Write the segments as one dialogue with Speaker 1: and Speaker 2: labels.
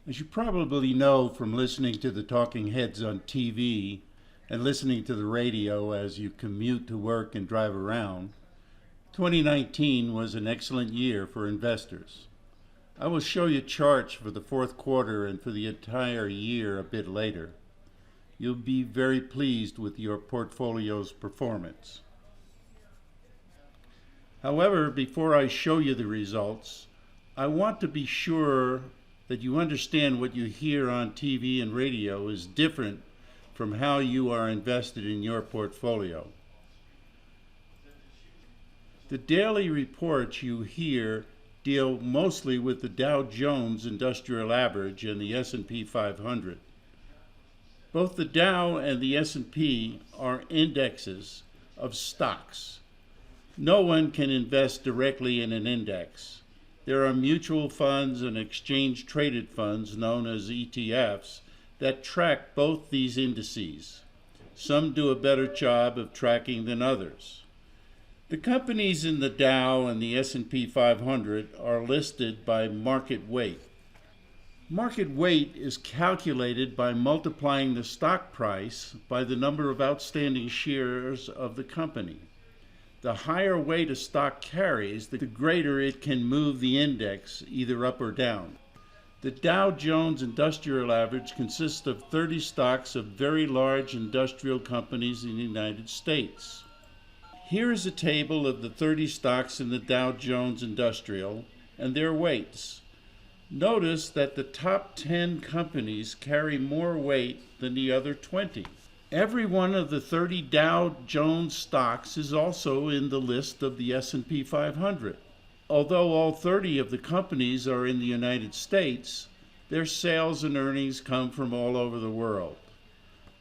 Speaker 1: As you probably know from listening to the talking heads on TV and listening to the radio as you commute to work and drive around, 2019 was an excellent year for investors. I will show you charts for the fourth quarter and for the entire year a bit later. You'll be very pleased with your portfolio's performance. However, before I show you the results, I want to be sure that you understand what you hear on TV and radio is different from how you are invested in your portfolio. The daily reports you hear deal mostly with the Dow Jones Industrial Average and the S&P 500. Both the Dow and the S&P are indexes of stocks. No one can invest directly in an index. There are mutual funds and exchange-traded funds known as ETFs that track both these indices. Some do a better job of tracking than others. The companies in the Dow and the S&P 500 are listed by market weight. Market weight is calculated by multiplying the stock price by the number of outstanding shares of the company. The higher weight a stock carries, the greater it can move the index either up or down. The Dow Jones Industrial Average consists of 30 stocks of very large industrial companies in the United States. Here is a table of the 30 stocks in the Dow Jones Industrial and their weights. Notice that the top 10 companies carry more weight than the other 20. Every one of the 30 Dow Jones stocks is also in the list of the S&P 500. Although all 30 of the companies are in the United States, their sales and earnings come from all over the world.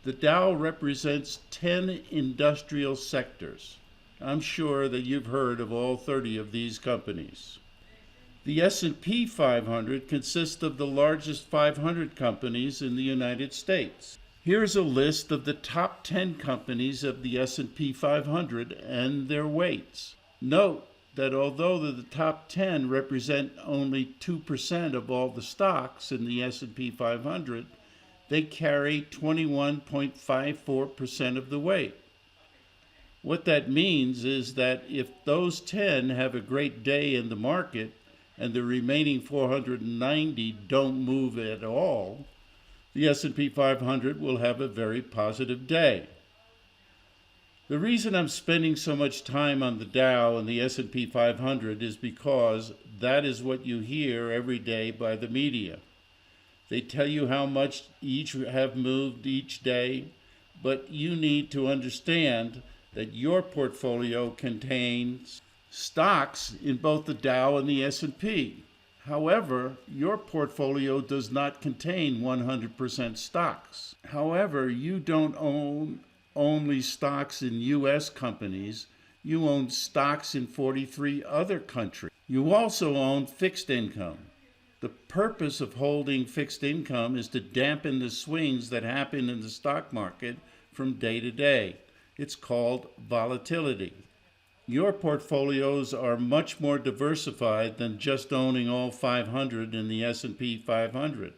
Speaker 1: The Dow represents 10 industrial sectors. I'm sure that you've heard of all 30 of these companies. The S&P 500 consists of the largest 500 companies in the United States. Here's a list of the top 10 companies of the S&P 500 and their weights. Note that although the top 10 represent only 2% of all the stocks in the S&P 500, they carry 21.54% of the weight. What that means is that if those 10 have a great day in the market and the remaining 490 don't move at all, the S&P 500 will have a very positive day. The reason I'm spending so much time on the Dow and the S&P 500 is because that is what you hear every day by the media. They tell you how much each have moved each day, but you need to understand that your portfolio contains stocks in both the Dow and the S&P. However, your portfolio does not contain 100% stocks. However, you don't own only stocks in U.S. companies. You own stocks in 43 other countries. You also own fixed income. The purpose of holding fixed income is to dampen the swings that happen in the stock market from day to day. It's called volatility. Your portfolios are much more diversified than just owning all 500 in the S&P 500.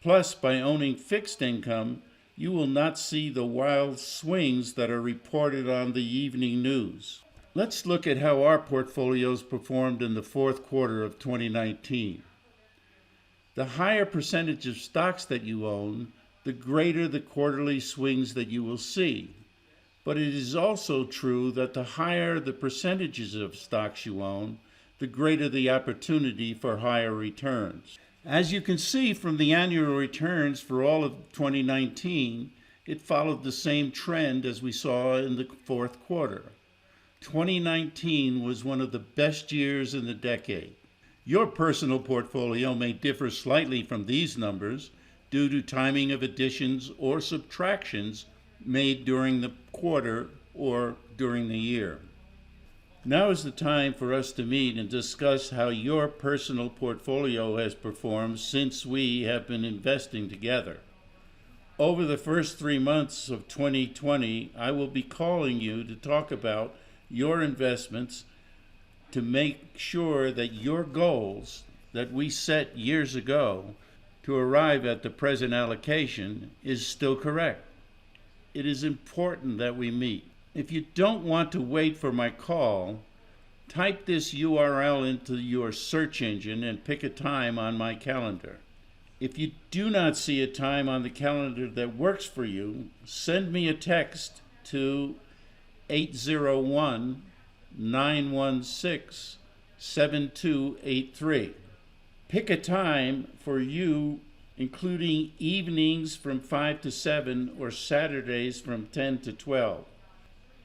Speaker 1: Plus, by owning fixed income, you will not see the wild swings that are reported on the evening news. Let's look at how our portfolios performed in the fourth quarter of 2019. The higher percentage of stocks that you own, the greater the quarterly swings that you will see. But it is also true that the higher the percentages of stocks you own, the greater the opportunity for higher returns. As you can see from the annual returns for all of 2019, it followed the same trend as we saw in the fourth quarter. 2019 was one of the best years in the decade. Your personal portfolio may differ slightly from these numbers due to timing of additions or subtractions made during the quarter or during the year. Now is the time for us to meet and discuss how your personal portfolio has performed since we have been investing together. Over the first 3 months of 2020, I will be calling you to talk about your investments to make sure that your goals that we set years ago to arrive at the present allocation is still correct. It is important that we meet. If you don't want to wait for my call, type this URL into your search engine and pick a time on my calendar. If you do not see a time on the calendar that works for you, send me a text to 801-916-7283. Pick a time for you, including evenings from 5 to 7 or Saturdays from 10 to 12.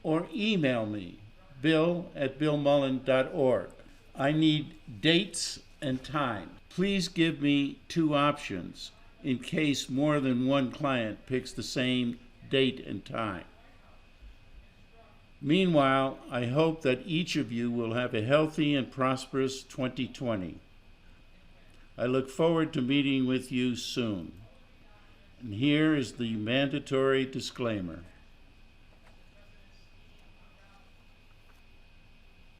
Speaker 1: Or email me, bill@billmullen.org. I need dates and time. Please give me 2 options in case more than one client picks the same date and time. Meanwhile, I hope that each of you will have a healthy and prosperous 2020. I look forward to meeting with you soon. And here is the mandatory disclaimer.